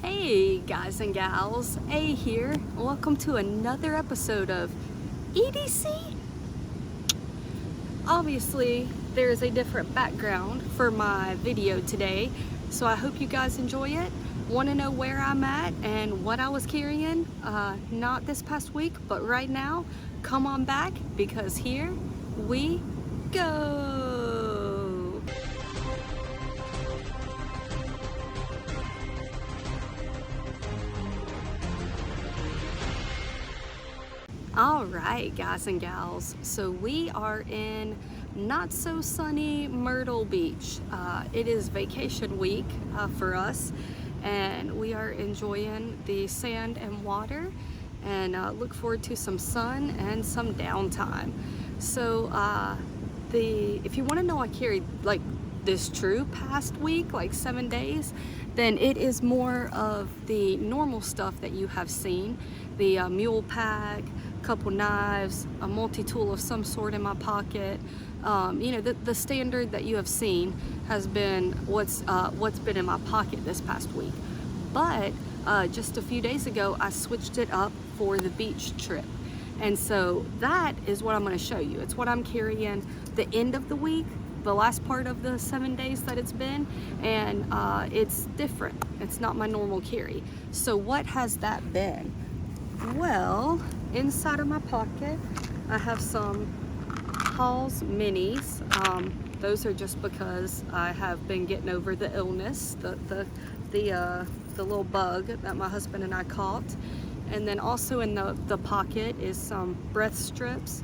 Hey guys and gals, A here. Welcome to another episode of EDC. Obviously, there is a different background for my video today, so I hope you guys enjoy it. Want to know where I'm at and what I was carrying? Not this past week, but right now, come on back because here we go. All right, guys and gals, so we are in not so sunny Myrtle Beach. It is vacation week for us, and we are enjoying the sand and water and look forward to some sun and some downtime. So if you want to know, I carried like this true past week, like 7 days, then it is more of the normal stuff that you have seen. The mule pack, couple knives, a multi-tool of some sort in my pocket. You know, the standard that you have seen has been what's been in my pocket this past week. But just a few days ago, I switched it up for the beach trip. And so that is what I'm going to show you. It's what I'm carrying the end of the week, the last part of the 7 days that it's been, and it's different. It's not my normal carry. So what has that been? Well, inside of my pocket, I have some Hall's minis. Those are just because I have been getting over the illness, the little bug that my husband and I caught. And then also in the pocket is some breath strips,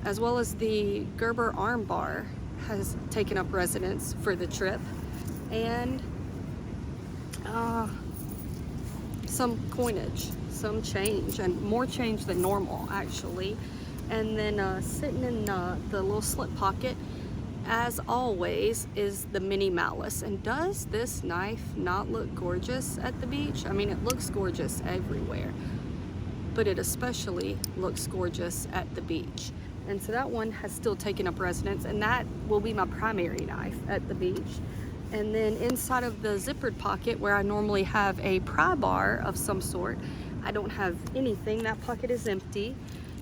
as well as the Gerber arm bar has taken up residence for the trip, and some coinage, some change, and more change than normal actually. And then sitting in the little slip pocket, as always, is the mini malice. And does this knife not look gorgeous at the beach? I mean, it looks gorgeous everywhere, but it especially looks gorgeous at the beach. And so that one has still taken up residence, and that will be my primary knife at the beach. And then inside of the zippered pocket, where I normally have a pry bar of some sort, I don't have anything. That pocket is empty.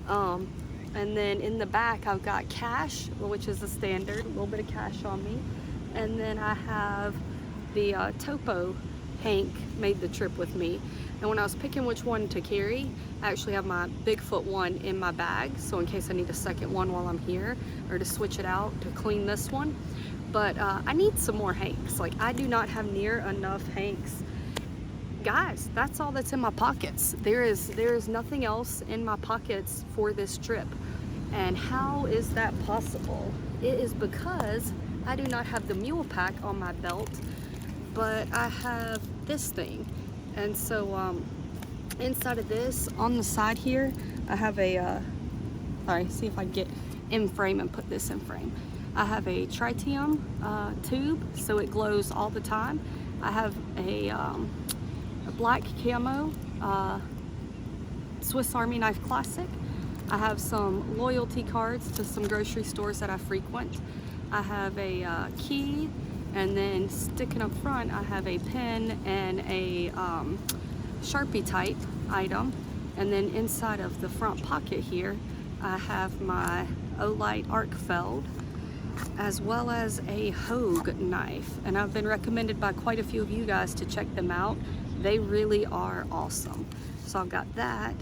And then in the back, I've got cash, which is the standard, a little bit of cash on me. And then I have the Topo Hank made the trip with me. And when I was picking which one to carry, I actually have my Bigfoot one in my bag, so in case I need a second one while I'm here, or to switch it out to clean this one. But I need some more Hanks. Like, I do not have near enough Hanks. Guys, that's all that's in my pockets. There is nothing else in my pockets for this trip. And how is that possible? It is because I do not have the mule pack on my belt, but I have this thing. And so inside of this, on the side here, I have a, sorry, see if I can get in frame and put this in frame. I have a tritium tube, so it glows all the time. I have a black camo Swiss Army Knife Classic. I have some loyalty cards to some grocery stores that I frequent. I have a key, and then sticking up front, I have a pen and a Sharpie type item. And then inside of the front pocket here, I have my Olight Arcfeld, as well as a Hogue knife. And I've been recommended by quite a few of you guys to check them out. They really are awesome. So I've got that.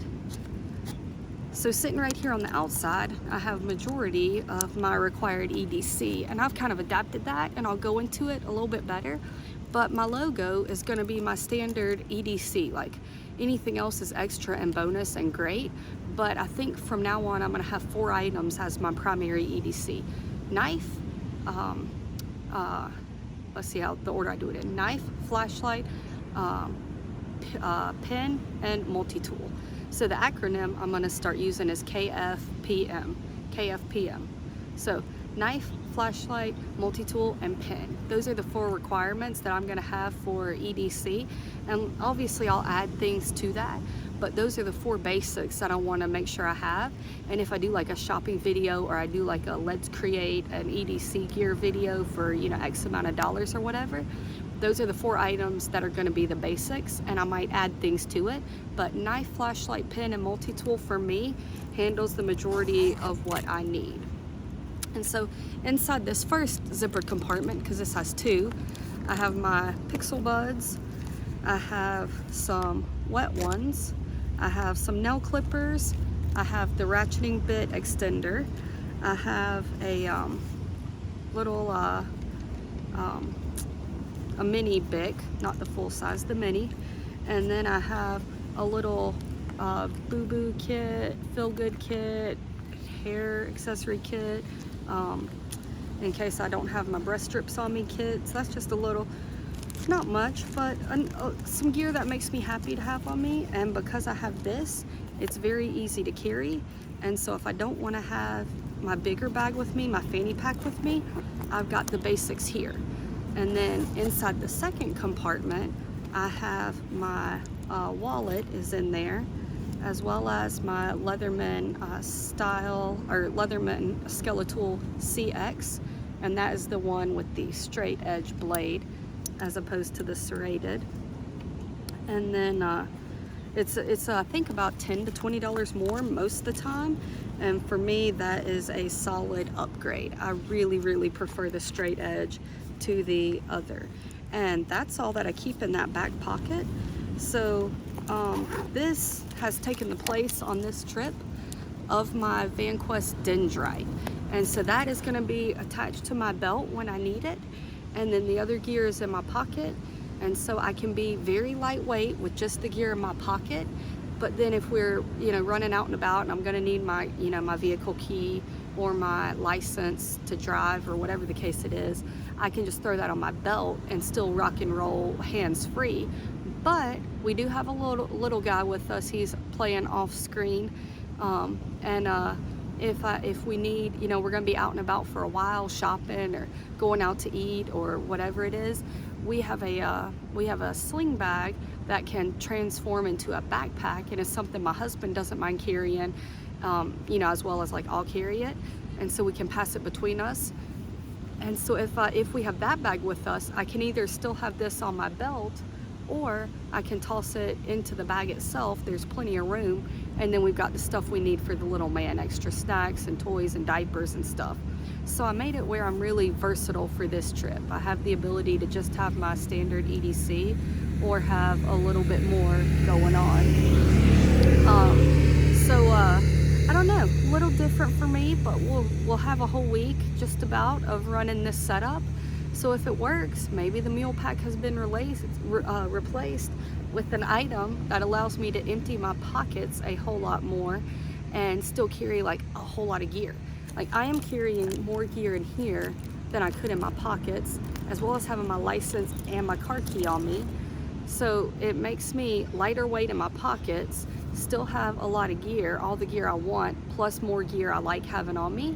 So sitting right here on the outside, I have majority of my required EDC, and I've kind of adapted that, and I'll go into it a little bit better. But my logo is going to be my standard EDC. Like, anything else is extra and bonus and great, but I think from now on I'm going to have 4 items as my primary EDC. Knife, let's see how the order I do it in. Knife, flashlight, pen, and multi-tool. So the acronym I'm going to start using is KFPM. So knife, flashlight, multi-tool, and pen. Those are the 4 requirements that I'm going to have for EDC. And obviously I'll add things to that, but those are the 4 basics that I want to make sure I have. And if I do like a shopping video, or I do like a let's create an EDC gear video for, you know, X amount of dollars or whatever, those are the 4 items that are going to be the basics, and I might add things to it. But knife, flashlight, pen, and multi-tool for me handles the majority of what I need. And so inside this first zipper compartment, because this has 2, I have my pixel buds, I have some wet ones, I have some nail clippers, I have the ratcheting bit extender, I have a little a mini Bic, not the full size, the mini, and then I have a little boo-boo kit, feel-good kit, hair accessory kit, in case I don't have my breast strips on me kit. So that's just a little, not much, but some gear that makes me happy to have on me. And because I have this, it's very easy to carry. And so if I don't want to have my bigger bag with me, my fanny pack with me, I've got the basics here. And then inside the second compartment, I have my wallet is in there, as well as my Leatherman Leatherman Skeletal CX, and that is the one with the straight edge blade as opposed to the serrated. And then it's I think about $10 to $20 more most of the time, and for me that is a solid upgrade. I really prefer the straight edge to the other, and that's all that I keep in that back pocket. So this has taken the place on this trip of my VanQuest Dendrite, and so that is going to be attached to my belt when I need it, and then the other gear is in my pocket. And so I can be very lightweight with just the gear in my pocket. But then if we're, running out and about and I'm going to need my, my vehicle key or my license to drive or whatever the case it is, I can just throw that on my belt and still rock and roll hands-free. But we do have a little guy with us. He's playing off screen, if we need, we're going to be out and about for a while, shopping or going out to eat or whatever it is, we have a sling bag that can transform into a backpack, and it's something my husband doesn't mind carrying, as well as I'll carry it, and so we can pass it between us. And so if we have that bag with us, I can either still have this on my belt, or I can toss it into the bag itself. There's plenty of room, and then we've got the stuff we need for the little man, extra snacks and toys and diapers and stuff. So I made it where I'm really versatile for this trip. I have the ability to just have my standard EDC or have a little bit more going on. I don't know, a little different for me, but we'll have a whole week just about of running this setup. So if it works, maybe the mule pack has been replaced with an item that allows me to empty my pockets a whole lot more and still carry a whole lot of gear. I am carrying more gear in here than I could in my pockets, as well as having my license and my car key on me. So it makes me lighter weight in my pockets, still have a lot of gear, all the gear I want, plus more gear I like having on me.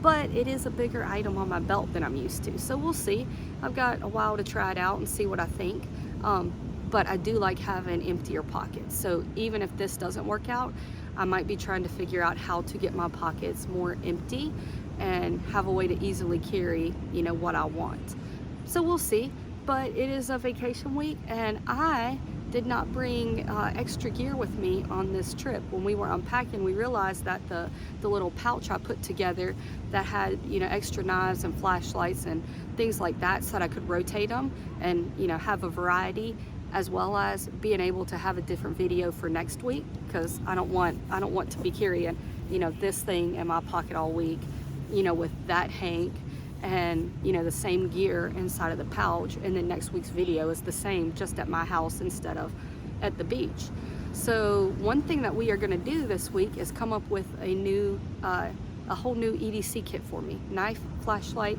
But it is a bigger item on my belt than I'm used to. So we'll see. I've got a while to try it out and see what I think. But I do like having emptier pockets. So even if this doesn't work out, I might be trying to figure out how to get my pockets more empty and have a way to easily carry, what I want. So we'll see. But it is a vacation week, and I did not bring extra gear with me on this trip. When we were unpacking, we realized that the little pouch I put together that had extra knives and flashlights and things like that, so that I could rotate them and have a variety, as well as being able to have a different video for next week, because I don't want to be carrying this thing in my pocket all week, with that hank and the same gear inside of the pouch, and then next week's video is the same, just at my house instead of at the beach. So one thing that we are going to do this week is come up with a whole new EDC kit for me: knife, flashlight,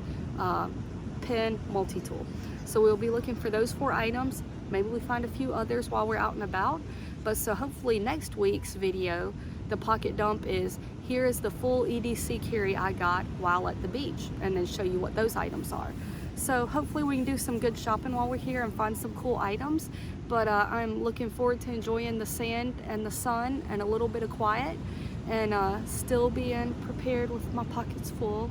pen, multi-tool. So we'll be looking for those 4 items. Maybe we find a few others while we're out and about. But so hopefully next week's video, the pocket dump is, here is the full EDC carry I got while at the beach, and then show you what those items are. So hopefully we can do some good shopping while we're here and find some cool items. But I'm looking forward to enjoying the sand and the sun and a little bit of quiet, and still being prepared with my pockets full,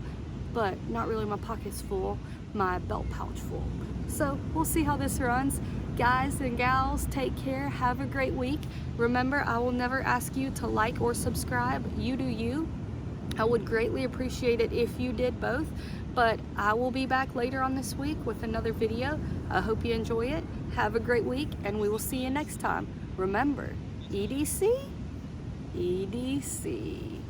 but not really my pockets full, my belt pouch full. So we'll see how this runs. Guys and gals, take care. Have a great week. Remember, I will never ask you to like or subscribe. You do you. I would greatly appreciate it if you did both, but I will be back later on this week with another video. I hope you enjoy it. Have a great week, and we will see you next time. Remember, EDC, EDC.